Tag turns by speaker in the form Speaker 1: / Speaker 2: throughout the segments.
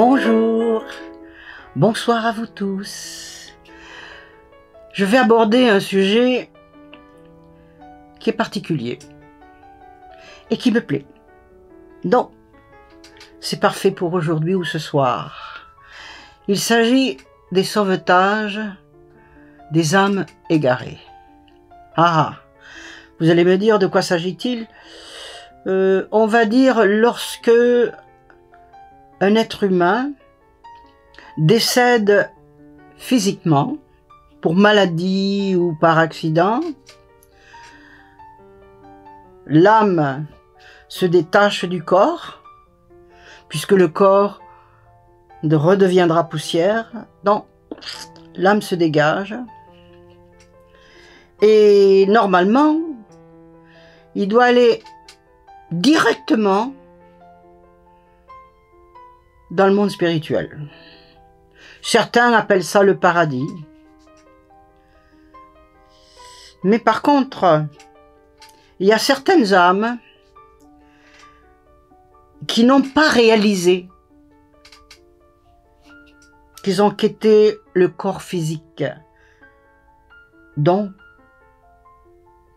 Speaker 1: Bonjour, bonsoir à vous tous. Je vais aborder un sujet qui est particulier et qui me plaît. Donc, c'est parfait pour aujourd'hui ou ce soir. Il s'agit des sauvetages des âmes égarées. Ah, vous allez me dire de quoi s'agit-il? On va dire lorsque un être humain décède physiquement, pour maladie ou par accident, l'âme se détache du corps, puisque le corps redeviendra poussière, donc l'âme se dégage, et normalement, il doit aller directement dans le monde spirituel. Certains appellent ça le paradis. Mais par contre, il y a certaines âmes qui n'ont pas réalisé qu'ils ont quitté le corps physique, donc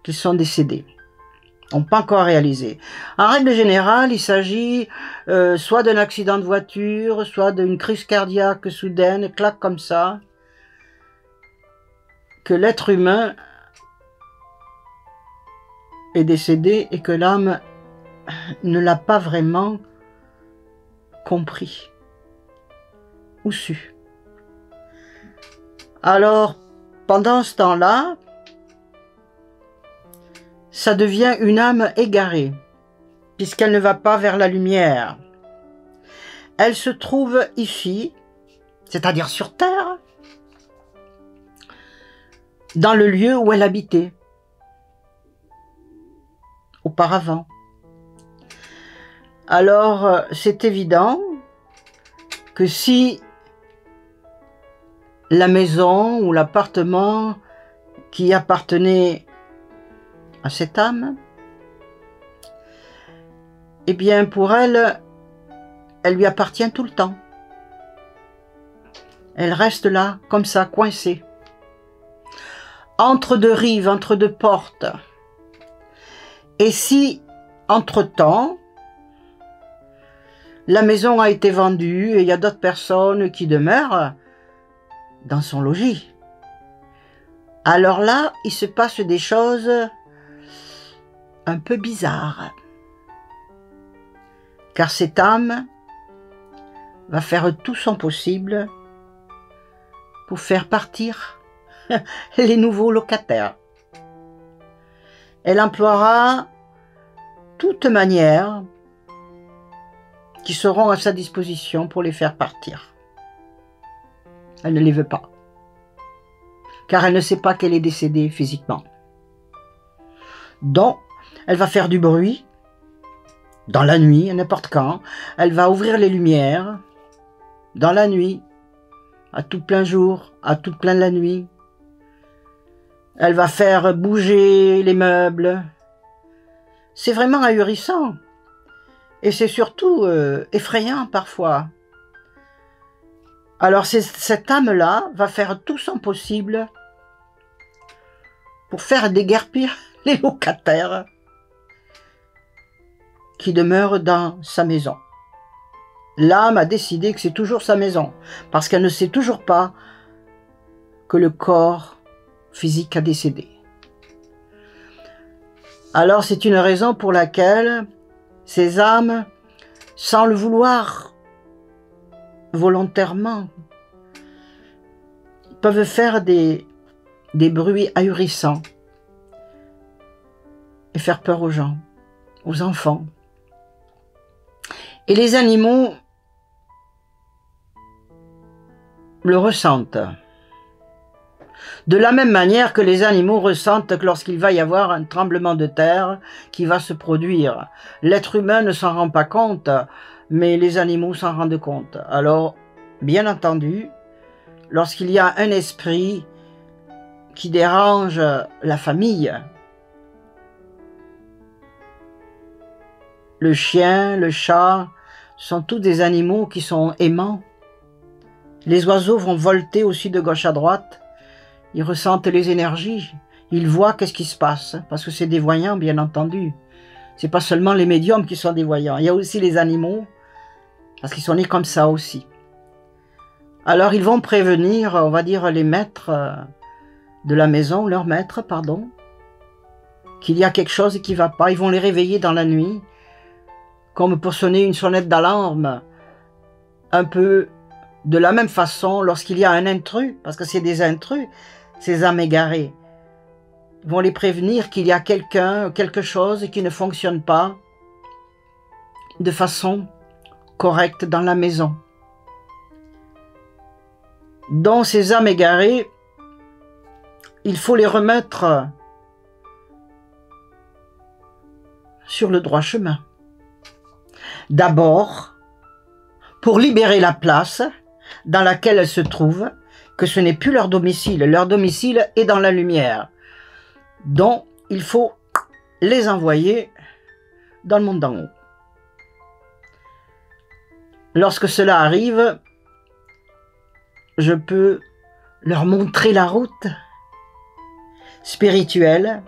Speaker 1: qu'ils sont décédés. N'ont pas encore réalisé. En règle générale, il s'agit soit d'un accident de voiture, soit d'une crise cardiaque soudaine, claque comme ça, que l'être humain est décédé et que l'âme ne l'a pas vraiment compris ou su. Alors, pendant ce temps-là, ça devient une âme égarée, puisqu'elle ne va pas vers la lumière. Elle se trouve ici, c'est-à-dire sur Terre, dans le lieu où elle habitait auparavant. Alors, c'est évident que si la maison ou l'appartement qui appartenait à cette âme, eh bien pour elle, elle lui appartient tout le temps. Elle reste là, comme ça, coincée, entre deux rives, entre deux portes. Et si, entre-temps, la maison a été vendue et il y a d'autres personnes qui demeurent dans son logis, alors là, il se passe des choses un peu bizarres. Car cette âme va faire tout son possible pour faire partir les nouveaux locataires. Elle emploiera toutes manières qui seront à sa disposition pour les faire partir. Elle ne les veut pas, car elle ne sait pas qu'elle est décédée physiquement. Donc, elle va faire du bruit, dans la nuit, n'importe quand. Elle va ouvrir les lumières, dans la nuit, à tout plein jour, à tout plein la nuit. Elle va faire bouger les meubles. C'est vraiment ahurissant. Et c'est surtout effrayant parfois. Alors cette âme-là va faire tout son possible pour faire déguerpir les locataires qui demeurent dans sa maison. L'âme a décidé que c'est toujours sa maison, parce qu'elle ne sait toujours pas que le corps physique a décédé. Alors c'est une raison pour laquelle ces âmes, sans le vouloir volontairement, peuvent faire des bruits ahurissants et faire peur aux gens, aux enfants. Et les animaux le ressentent. De la même manière que les animaux ressentent que lorsqu'il va y avoir un tremblement de terre qui va se produire. L'être humain ne s'en rend pas compte, mais les animaux s'en rendent compte. Alors, bien entendu, lorsqu'il y a un esprit qui dérange la famille, le chien, le chat, Ce sont tous des animaux qui sont aimants. Les oiseaux vont volter aussi de gauche à droite. Ils ressentent les énergies. Ils voient qu'est-ce qui se passe. Parce que c'est des voyants, bien entendu. C'est pas seulement les médiums qui sont des voyants. Il y a aussi les animaux. Parce qu'ils sont nés comme ça aussi. Alors ils vont prévenir, on va dire, les maîtres de la maison, leurs maîtres, pardon, qu'il y a quelque chose qui ne va pas. Ils vont les réveiller dans la nuit, comme pour sonner une sonnette d'alarme, un peu de la même façon lorsqu'il y a un intrus, parce que c'est des intrus, ces âmes égarées. Ils vont les prévenir qu'il y a quelqu'un, quelque chose qui ne fonctionne pas de façon correcte dans la maison. Dans ces âmes égarées, il faut les remettre sur le droit chemin. D'abord, pour libérer la place dans laquelle elles se trouvent, que ce n'est plus leur domicile est dans la lumière. Donc, il faut les envoyer dans le monde d'en haut. Lorsque cela arrive, je peux leur montrer la route spirituelle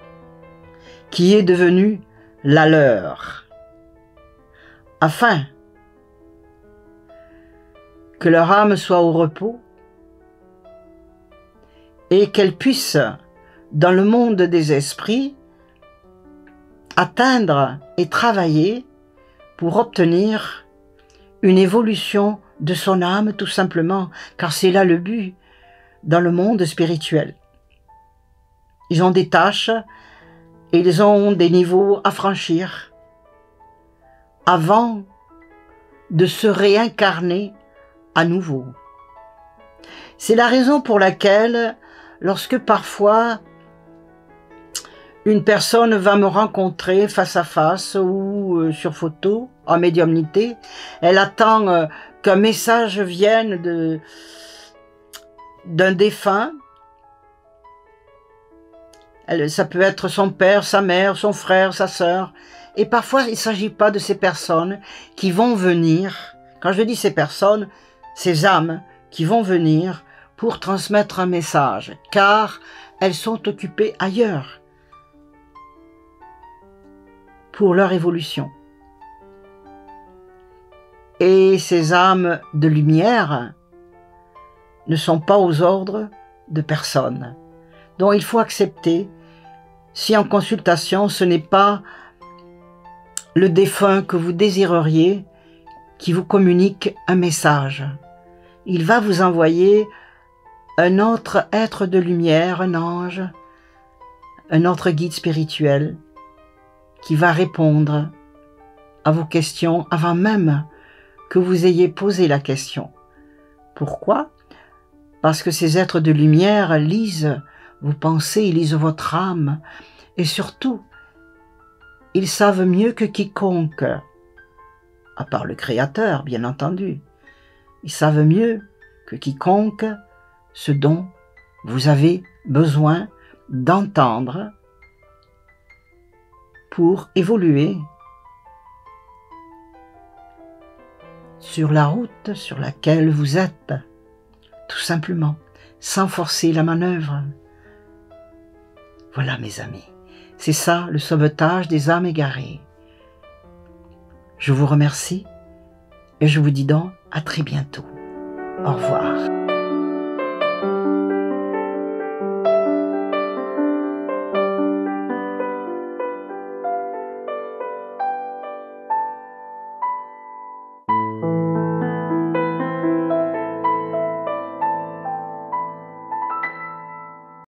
Speaker 1: qui est devenue la leur, afin que leur âme soit au repos et qu'elle puisse, dans le monde des esprits, atteindre et travailler pour obtenir une évolution de son âme, tout simplement, car c'est là le but dans le monde spirituel. Ils ont des tâches et ils ont des niveaux à franchir avant de se réincarner à nouveau. C'est la raison pour laquelle, lorsque parfois une personne va me rencontrer face à face ou sur photo, en médiumnité, elle attend qu'un message vienne d'un défunt. Ça peut être son père, sa mère, son frère, sa sœur. Et parfois, il ne s'agit pas de ces personnes qui vont venir. Quand je dis ces personnes, ces âmes qui vont venir pour transmettre un message, car elles sont occupées ailleurs pour leur évolution. Et ces âmes de lumière ne sont pas aux ordres de personne. Donc il faut accepter, si en consultation ce n'est pas le défunt que vous désireriez qui vous communique un message, il va vous envoyer un autre être de lumière, un ange, un autre guide spirituel qui va répondre à vos questions avant même que vous ayez posé la question. Pourquoi? Parce que ces êtres de lumière lisent vos pensées, ils lisent votre âme, et surtout, ils savent mieux que quiconque, à part le Créateur, bien entendu, ils savent mieux que quiconque ce dont vous avez besoin d'entendre pour évoluer sur la route sur laquelle vous êtes, tout simplement, sans forcer la manœuvre. Voilà, mes amis, c'est ça le sauvetage des âmes égarées. Je vous remercie et je vous dis donc à très bientôt. Au revoir.